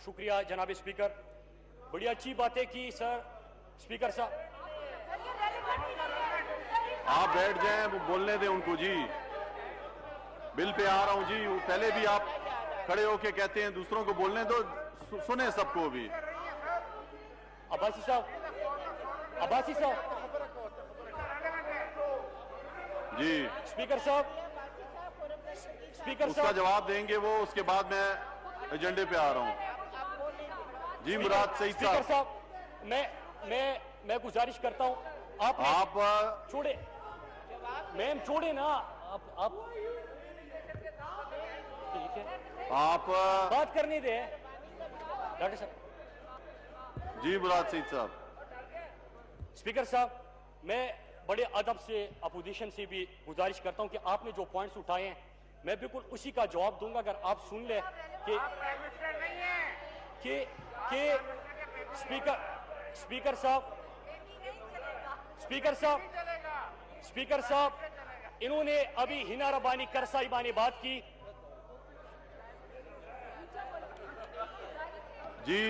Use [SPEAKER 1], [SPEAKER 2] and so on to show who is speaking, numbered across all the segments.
[SPEAKER 1] शुक्रिया जनाब स्पीकर, बड़ी अच्छी बातें की सर। स्पीकर साहब
[SPEAKER 2] आप बैठ जाएं, वो बोलने दें उनको जी। बिल पे आ रहा हूं जी। पहले भी आप खड़े होके कहते हैं दूसरों को बोलने दो, सुने सबको भी।
[SPEAKER 1] अब्बासी साहब
[SPEAKER 2] जी
[SPEAKER 1] स्पीकर साहब
[SPEAKER 2] उसका जवाब देंगे वो, उसके बाद मैं एजेंडे पे आ रहा हूं जी। मुराद सईद
[SPEAKER 1] स्पीकर
[SPEAKER 2] साहब,
[SPEAKER 1] मैं गुजारिश करता हूं आप छोड़े, मैम छोड़े ना आप ठीक है,
[SPEAKER 2] आप
[SPEAKER 1] बात करने दे डॉक्टर साहब।
[SPEAKER 2] जी मुराद सईद साहब।
[SPEAKER 1] स्पीकर साहब, मैं बड़े अदब से अपोजिशन से भी गुजारिश करता हूं कि आपने जो पॉइंट्स उठाए हैं मैं बिल्कुल उसी का जवाब दूंगा अगर आप सुन ले कि स्पीकर साहब इन्होंने अभी हिना रबानी करसाइबा ने बात की
[SPEAKER 2] जी।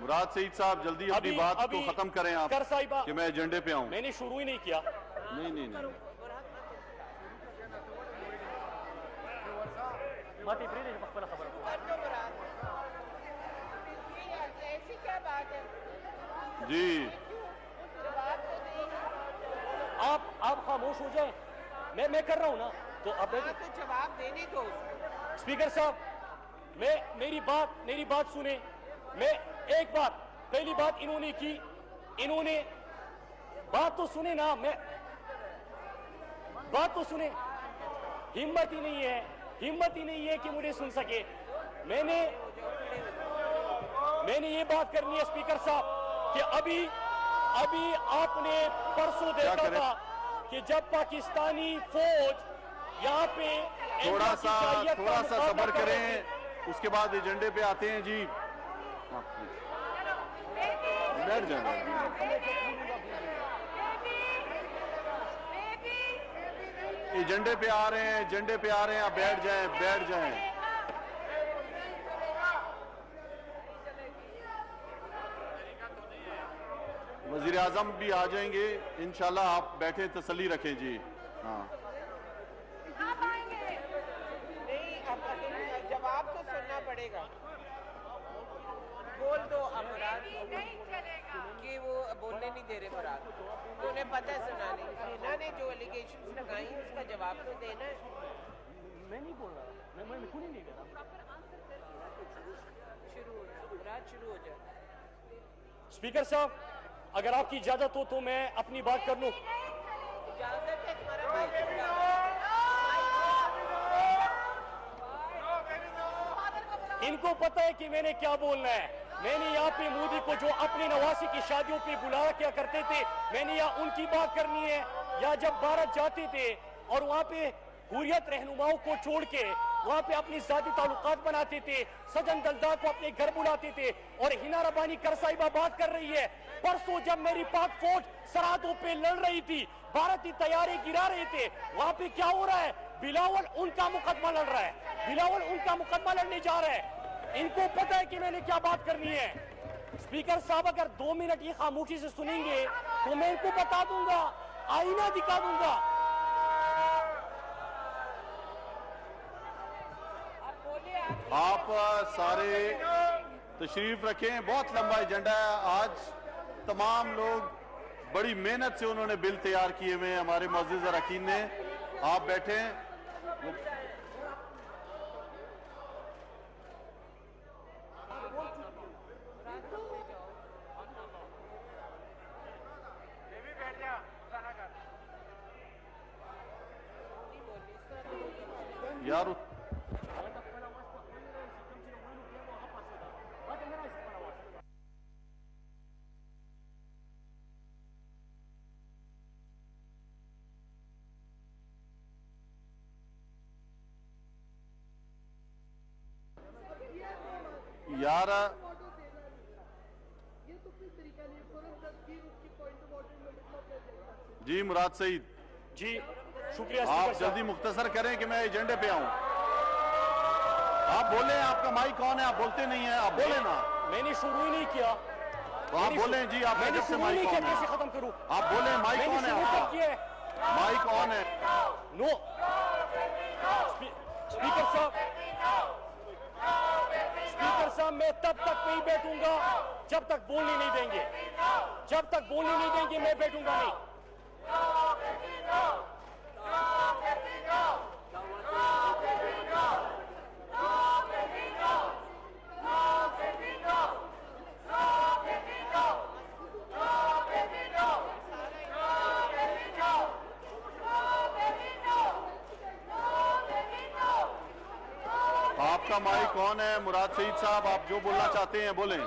[SPEAKER 2] मुराद सईद साहब जल्दी अपनी बात को खत्म करें आप, कि मैं एजेंडे पे आऊं।
[SPEAKER 1] मैंने शुरू ही नहीं किया।
[SPEAKER 2] नहीं जी।
[SPEAKER 1] आप खामोश हो जाए, मैं कर रहा हूं ना, तो अब
[SPEAKER 3] तो जवाब देने दो।
[SPEAKER 1] स्पीकर साहब मेरी बात सुने। मैं एक बात, पहली बात इन्होंने की, इन्होंने बात तो सुने ना, मैं बात तो सुने। हिम्मत ही नहीं है कि मुझे सुन सके। मैंने ये बात करनी है स्पीकर साहब कि अभी आपने परसों देखा था कि जब पाकिस्तानी फौज यहाँ पे
[SPEAKER 2] थोड़ा सा सब्र करें, उसके बाद एजेंडे पे आते हैं जी। बैठ जाए। एजेंडे पे आ रहे हैं, आप बैठ जाएं। वजीर आजम भी आ जाएंगे इंशाल्लाह, आप बैठे तसल्ली रखें जी। हाँ
[SPEAKER 3] नहीं, अब जवाब तो सुनना पड़ेगा। बोल दो मुराद कि वो बोलने नहीं दे रहे मुराद, तो उन्हें पता है सुना नहीं। इन्होंने जो एलिगेशंस लगाई उसका जवाब तो देना है।
[SPEAKER 1] मैं नहीं बोल रहा, मैं सुन ही नहीं कर रहा।
[SPEAKER 3] शुरू हो जाए।
[SPEAKER 1] स्पीकर साहब अगर आपकी इजाजत हो तो मैं अपनी बात कर लूं।
[SPEAKER 3] इजाजत है तुम्हारा?
[SPEAKER 1] इनको पता है कि मैंने क्या बोलना है। मैंने यहाँ पे मोदी को जो अपनी नवासी की शादियों पे बुलाया क्या करते थे, मैंने यहाँ उनकी बात करनी है। या जब भारत जाते थे और वहाँ पे हुर्रियत रहनुमाओं को छोड़ के वहाँ पे अपनी जाती ताल्लुकात बनाते थे, सजन दलदार को अपने घर बुलाते थे, और हिना रबानी करसाइबा बात कर रही है। परसों जब मेरी पाक फौज सरहदों पे लड़ रही थी, भारतीय तैयारी गिरा रहे थे, वहाँ पे क्या हो रहा है? बिलावल उनका मुकदमा लड़ रहा है, बिलावल उनका मुकदमा लड़ने जा रहा है। इनको पता है कि मैंने क्या बात करनी है। स्पीकर साहब अगर 2 मिनट ये खामोशी से सुनेंगे तो मैं इनको बता दूंगा, आईना दिखा दूंगा।
[SPEAKER 2] आप सारे तशरीफ रखें, बहुत लंबा एजेंडा है आज। तमाम लोग बड़ी मेहनत से उन्होंने बिल तैयार किए हुए हैं, हमारे मुअज़्ज़िज़ अरकान ने। आप बैठें। यार जी मुराद सईद
[SPEAKER 1] जी शुक्रिया।
[SPEAKER 2] आप जल्दी मुख्तसर करें कि मैं एजेंडे पे आऊं। आप बोले, आपका माइक कौन है? आप बोलते नहीं है, आप बोले ना।
[SPEAKER 1] मैंने शुरू ही नहीं किया।
[SPEAKER 2] तो आप बोले जी, आप
[SPEAKER 1] मैंने
[SPEAKER 2] से माइक कौन है?
[SPEAKER 1] कैसे खत्म करूं?
[SPEAKER 2] आप बोले माइक कौन है आपका? माइक कौन है?
[SPEAKER 1] नो स्पीकर साहब, मैं तब तक नहीं बैठूंगा जब तक बोलने नहीं देंगे। जब तक बोलने नहीं देंगे मैं बैठूंगा नहीं।
[SPEAKER 2] आपका माइक कौन है? मुराद सईद साहब, आप जो बोलना चाहते हैं बोलें।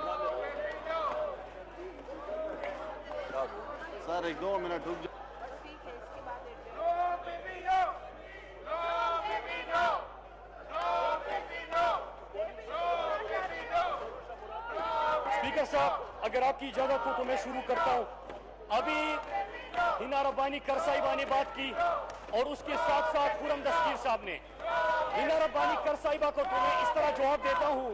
[SPEAKER 2] सर 1-2 मिनट रुक जाओ।
[SPEAKER 1] स्पीकर साहब, अगर आपकी इजाजत हो तो मैं शुरू करता हूं। अभी हिना रब्बानी कर साहिबा ने बात की और उसके साथ साथ खुरम दस्तगीर साहब ने। हिना रब्बानी कर साहिबा को तो मैं इस तरह जवाब देता हूं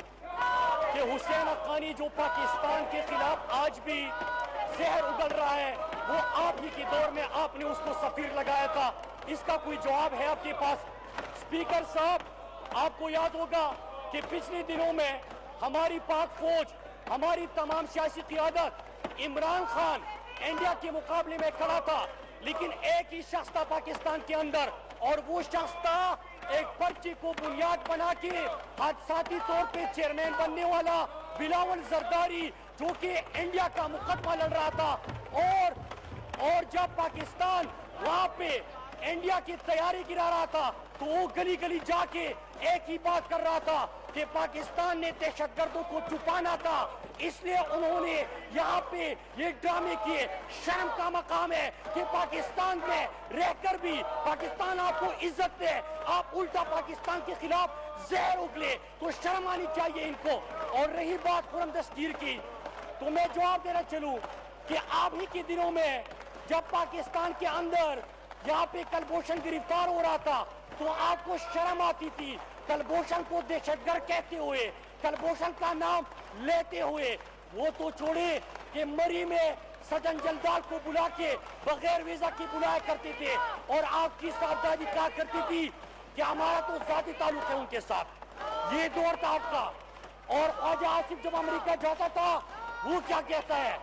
[SPEAKER 1] कि हुसैन हक्कानी जो पाकिस्तान के खिलाफ आज भी जहर उगल रहा है, वो आप ही के दौर में आपने उसको सफीर लगाया था। इसका कोई जवाब है आपके पास? स्पीकर साहब, आपको याद होगा कि पिछले दिनों में हमारी पाक फौज, हमारी तमाम सियासी क़ियादत, इमरान खान इंडिया के मुकाबले में खड़ा था, लेकिन एक ही शख्स था पाकिस्तान के अंदर, और वो शख्स था एक पर्ची को बुनियाद बना के हादसाती तौर पे चेयरमैन बनने वाला बिलावल जरदारी, जो कि इंडिया का मुकदमा लड़ रहा था। और जब पाकिस्तान वहां पे इंडिया की तैयारी गिरा रहा था, तो वो गली गली जाके एक ही बात कर रहा था कि पाकिस्तान ने दहशतगर्दों को छुपाना था, इसलिए उन्होंने यहाँ पे ये ड्रामे किए। शर्म का मकाम है कि पाकिस्तान में रहकर भी पाकिस्तान आपको इज्जत दे, आप उल्टा पाकिस्तान के खिलाफ जहर उगले, तो शर्म आनी चाहिए इनको। और रही बात खुरम दस्तगीर की, तो मैं जवाब देना चलूं कि आप ही के दिनों में जब पाकिस्तान के अंदर यहाँ पे कुलभूषण गिरफ्तार हो रहा था, तो आपको शर्म आती थी कुलभूषण को दहशतगर्द कहते हुए, कुलभूषण का नाम लेते हुए। वो तो छोड़े कि मरी में सजन जलदाल को बुला के बगैर वीजा के बुलाया करते थे, और आपकी साहबजादी कहा करती थी कि हमारा तो जाती ताल्लुक है उनके साथ। ये दौर था आपका। और ख्वाजा आसिफ जब अमेरिका जाता था, वो क्या कहता है?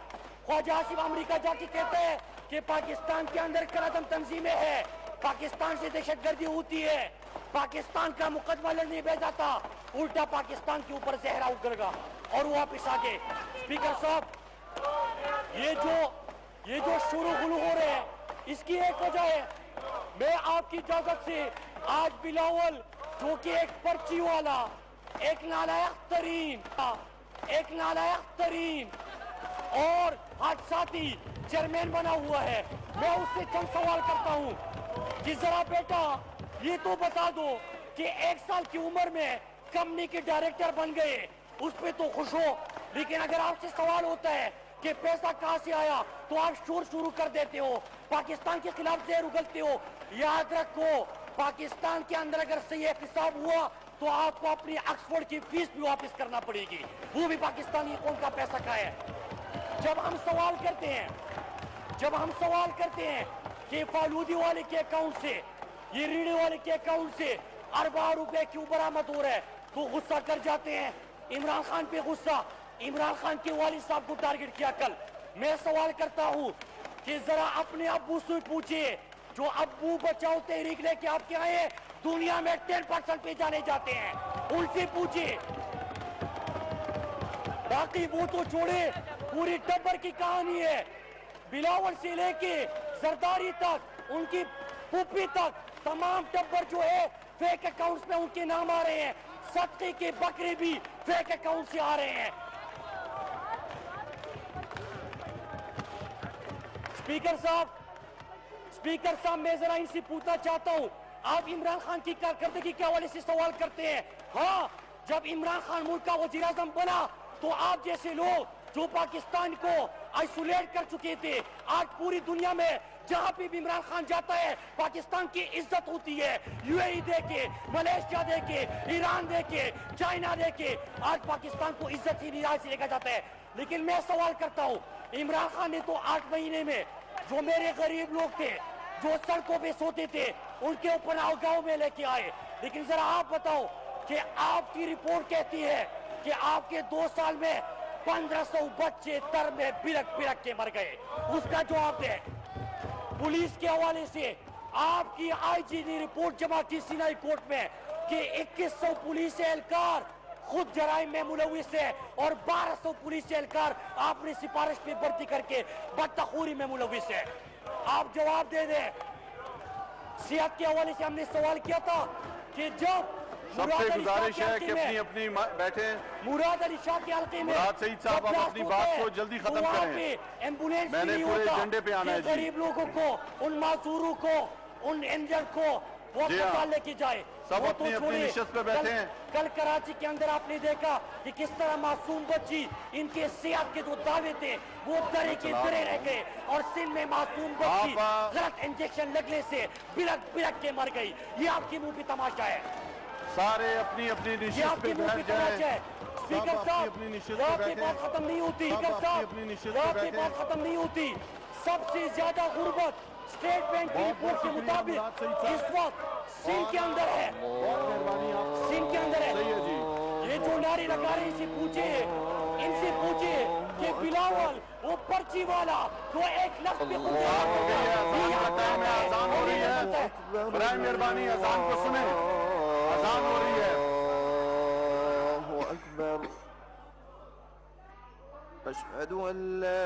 [SPEAKER 1] ख्वाजा आसिफ अमेरिका जाके कहते हैं कि पाकिस्तान के अंदर करादम तंजीमें है, पाकिस्तान से दहशतगर्दी होती है, पाकिस्तान का मुकदमा लड़ने भेजा था, उल्टा पाकिस्तान के ऊपर जहरा उगलेगा और वो वापिस आ गए। स्पीकर साहब, ये जो शुरू गुलू हो रहे हैं, इसकी एक वजह है। मैं आपकी इजाजत से आज बिलावल, जो कि एक पर्ची वाला, एक नालायक तरीन और हादसाती चेयरमैन बना हुआ है, मैं उससे चंद सवाल करता हूं कि जरा बेटा ये तो बता दो कि 1 साल की उम्र में कंपनी के डायरेक्टर बन गए, उस पे तो खुश हो, लेकिन अगर आपसे सवाल होता है कि पैसा कहां से आया, तो आप शोर शुरू कर देते हो, पाकिस्तान के खिलाफ जहर उगलते हो। याद रखो, पाकिस्तान के अंदर अगर सही हिसाब हुआ तो आपको अपनी ऑक्सफोर्ड की फीस भी वापस करना पड़ेगी, वो भी पाकिस्तानी कौन का पैसा का है। जब हम सवाल करते हैं कि फालूदी वाले के अकाउंट से, ये रीढ़े वाले के अकाउंट से अरबों रुपए क्यों बरामद हो रहा है, तो गुस्सा कर जाते हैं। इमरान खान पे गुस्सा, इमरान खान के वालिद साहब को टारगेट किया कल। मैं सवाल करता हूं कि जरा अपने अब्बू से पूछिए, जो अब्बू बचाओ तहरीक लेके आपके आए, दुनिया में 10% पे जाने जाते हैं, उनसे पूछिए। बाकी वो तो छोड़े, पूरी टब्बर की कहानी है, बिलावल से लेके जरदारी तक, उनकी पुप्पी तक, तमाम टब्बर जो है फेक अकाउंट्स में उनके नाम आ रहे हैं, सत्ते के बकरे भी फेक अकाउंट से आ रहे हैं। स्पीकर साहब, मैं जरा इनसे पूछना चाहता हूं, आप इमरान खान की कारकर्दगी के हवाले से सवाल करते हैं। हाँ, जब इमरान खान मुल्क का वजीर आजम बना, तो आप जैसे लोग जो पाकिस्तान को आइसोलेट कर चुके थे, आज पूरी दुनिया में जहां पे भी इमरान खान जाता है पाकिस्तान की इज्जत होती है। यूएई देके, मलेशिया देके, ईरान देके, चाइना देके, आज पाकिस्तान को इज्जत ही निराश से लेकर जाता है। लेकिन मैं सवाल करता हूं, इमरान खान ने तो 8 महीने में जो मेरे गरीब लोग थे, जो सड़कों पे सोते थे, उनके ऊपर गाँव में लेके आए। लेकिन जरा आप बताओ कि आपकी रिपोर्ट कहती है कि आपके 2 साल में 1500 बच्चे तर में बिरक बिरक के मर गए। उसका जवाब दे। पुलिस के हवाले से आपकी आईजी ने रिपोर्ट जमा की सीनाई कोर्ट में कि 2100 पुलिस एहलकार खुद जराइम में मुलविस है और 1200 पुलिस एहलकार आपने सिफारिश पे भर्ती करके बदतखोरी में मुलविस है। आप जवाब दे दें। सेहत के हवाले से हमने सवाल किया था कि जब
[SPEAKER 2] सबसे गुजारिश है कि अपनी अपनी बैठे।
[SPEAKER 1] मुराद अली शाह के हल्के में
[SPEAKER 2] मुराद सईद साहब, आप अपनी बात को जल्दी खत्म करें।
[SPEAKER 1] एम्बुलेंस
[SPEAKER 2] मैंने पूरे एजेंडे पे आना है जी।
[SPEAKER 1] गरीब लोगों को, उन मासूरों को, उन इंजर्ड को वो अस्पताल लेके जाए।
[SPEAKER 2] सब अपनी अपनी निश्चित पे बैठे हैं।
[SPEAKER 1] कल कराची के अंदर आपने देखा कि किस तरह मासूम बच्ची, इनके सेहत के जो दावे थे वो दरे के दरे रह गए और सिंध में मासूम बच्ची गलत इंजेक्शन लगने से बिरक बिरक के मर गई। ये आपके मुंह पे तमाशा है।
[SPEAKER 2] सारे अपनी अपनी निश्चित पे बैठ जाए।
[SPEAKER 1] स्पीकर साहब, आपकी बात खत्म नहीं होती। स्पीकर साहब, आपकी बात खत्म नहीं होती। सबसे ज्यादा गुर्बत स्टेट बैंक की रिपोर्ट के मुताबिक इस वक्त सिंध के अंदर है। सिंध के अंदर है। ये जो नारे लगा रहे इनसे पूछे, इनसे पूछे कि बिलावल वो पर्ची वाला जो एक लफ्ज पे
[SPEAKER 2] अजान हो रही है, बराए मेहरबानी अजान को सुने। अजान हो रही है।
[SPEAKER 4] अशहदु अल्ला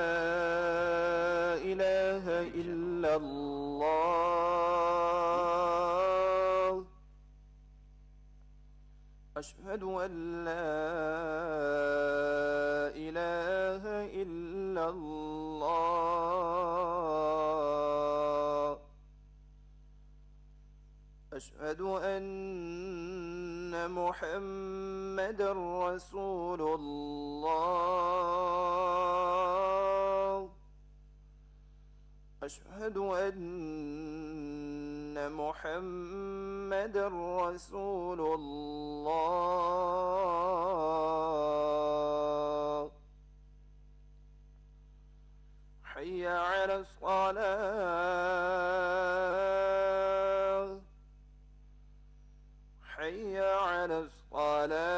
[SPEAKER 4] इलाहा इल्लल्लाह अशहदु अल्ला इलाहा इल्लल्लाह अशहदु अन्ना मुहम्मदर रसूलुल्लाह अशहदु अन्ना मुहम्मदर रसूलुल्लाह हय्या अला सलाह हय्या अला सलाह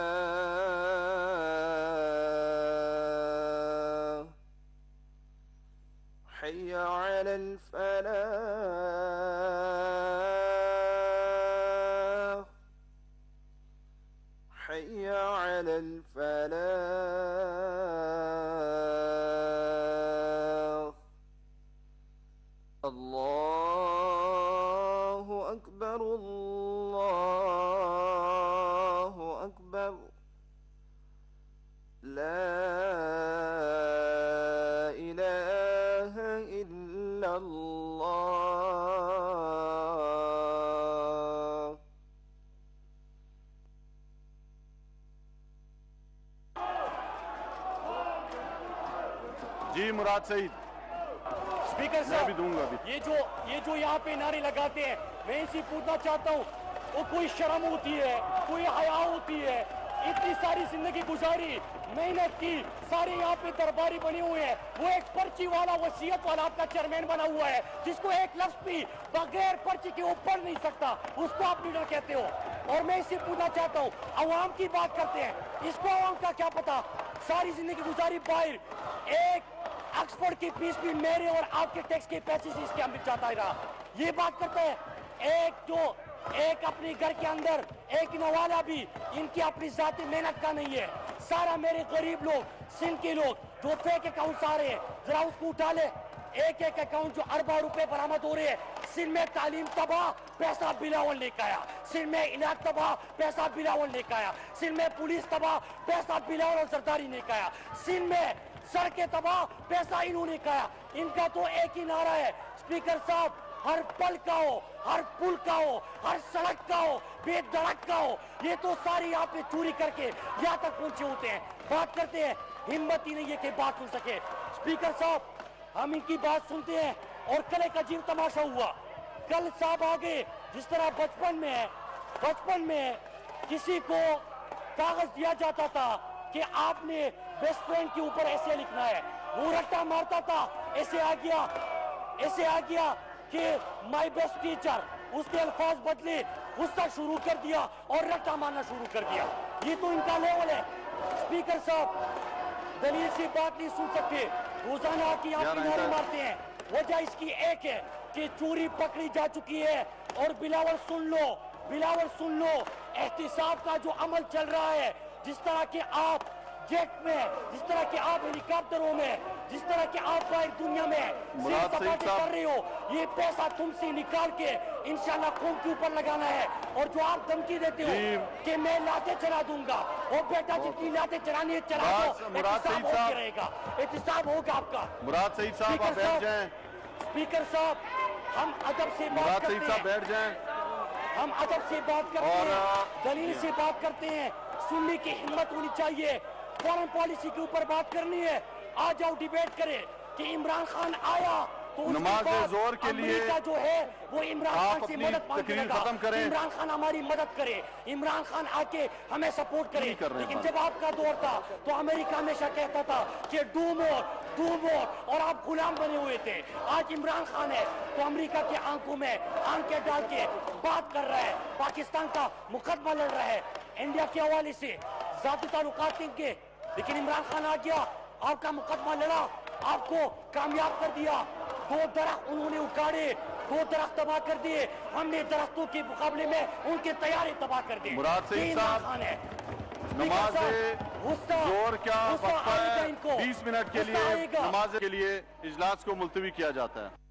[SPEAKER 4] हय्या अलल फलाह हय्या अलल फलाह अल्लाहु अकबर अल्लाहु अकबर ला इलाहा इल्लल्लाह
[SPEAKER 2] जी मुराद सईद।
[SPEAKER 1] स्पीकर
[SPEAKER 2] मैं भी
[SPEAKER 1] साहब,
[SPEAKER 2] दूंगा अभी।
[SPEAKER 1] ये जो यहाँ पे नारे लगाते हैं, मैं इनसे पूछना चाहता हूँ, वो कोई शर्म होती है, कोई हया होती है? इतनी सारी जिंदगी गुजारी, मेहनत की, सारे यहाँ पे दरबारी बने हुए हैं। वो एक पर्ची वाला, वसीयत वाला आपका चेयरमैन बना हुआ है, जिसको एक लफ्ज भी बगैर पर्ची के ऊपर नहीं सकता, उसको आप लीडर कहते हो। और मैं इससे पूछना चाहता हूँ, अवाम की बात करते हैं, इसको अवाम का क्या पता? सारी जिंदगी गुजारी बाहर, एक ऑक्सफोर्ड की फीस भी मेरे और आपके टैक्स के पैसे से इसके अंदर जाता रहा। ये बात करते हैं, एक अपने घर के अंदर एक नवाला भी इनकी अपनी जाती मेहनत का नहीं है। सारा मेरे गरीब लोग, सिंध के लोग जो फेक अकाउंट आ रहे हैं, जरा उसको उठा ले। एक अकाउंट जो अरबा रुपए बरामद हो रहे हैं। सिंध में तालीम तबाह, पैसा बिलावल लेकर आया। सिंध में इलाज तबाह, पैसा बिलावल लेकर आया। सिंध में पुलिस तबाह, पैसा बिलावल और सरदारी लेकर आया। सिंध में सड़कें तबाह, पैसा इन्होंने खाया। इनका तो एक ही नारा है, स्पीकर साहब, हर पल का हो, हर पुल का हो, हर सड़क का हो, बेधड़क का हो, ये तो सारी यहाँ पे चोरी करके यहाँ तक पहुंचे होते हैं। बात करते हैं, हिम्मत ही नहीं है कि बात सुन सके। स्पीकर साहब, हम इनकी बात सुनते हैं। और कल एक अजीब तमाशा हुआ, कल साहब आगे जिस तरह बचपन में किसी को कागज दिया जाता था कि आपने बेस्ट फ्रेंड के ऊपर ऐसे लिखना है, वो रट्टा मारता था, ऐसे आ गया कि माय बेस्ट टीचर, उसके अल्फाज बदले, गुस्सा शुरू कर दिया और रट्टा मारना शुरू कर दिया। ये तो इनका लेवल है। स्पीकर साहब दलील से बात नहीं सुन सकते, रोजाना की आप नारे मारते हैं। वजह इसकी एक है कि चोरी पकड़ी जा चुकी है। और बिलावल सुन लो, एहतिसाब का जो अमल चल रहा है, जिस तरह के आप जेट में, जिस तरह के आप हेलीकॉप्टरों में, जिस तरह के आप बाहर दुनिया में कर रहे हो, ये पैसा तुमसे निकाल के इंशाल्लाह कौम के ऊपर लगाना है। और जो आप धमकी देते हो कि मैं लाते चला दूंगा, और बेटा जितनी लाते चलानी है चला दो, एहतिसाब होता रहेगा, एहतिसाब होगा आपका।
[SPEAKER 2] मुराद सईद साहब आप बैठ जाएं।
[SPEAKER 1] स्पीकर साहब हम अदब से बात करते हैं,
[SPEAKER 2] बैठ जाएं।
[SPEAKER 1] हम अदब से बात करते हैं, दलील से बात करते हैं। सुनने की हिम्मत होनी चाहिए। फॉरेन पॉलिसी के ऊपर बात करनी है, आ जाओ डिबेट करें कि इमरान खान आया तो
[SPEAKER 2] नमाज जोर के लिए
[SPEAKER 1] जो है वो इमरान खान से मदद मांगेगा।
[SPEAKER 2] खत्म करें,
[SPEAKER 1] इमरान खान हमारी मदद करे, इमरान खान आके हमें सपोर्ट करे। लेकिन जब आपका दौर था तो अमेरिका हमेशा कहता था कि डू मोर, और आप गुलाम बने हुए थे। आज इमरान खान है तो अमेरिका के आंखों में आंखें डाल के बात कर रहा है, पाकिस्तान का मुकदमा लड़ रहा है, इंडिया के हवाले से जाती ताल्लुकात के। लेकिन इमरान खान आ गया, आपका मुकदमा लड़ा, आपको कामयाब कर दिया। 2 दरख्त उन्होंने उखाड़े, 2 दरख्त तबाह कर दिए, हमने दरख्तों के मुकाबले में उनके तैयारी तबाह कर दी।
[SPEAKER 2] मुराद सईद साहब नमाज जोर क्या वक्त है, 20 मिनट के लिए नमाज के लिए इजलास को मुलतवी किया जाता है।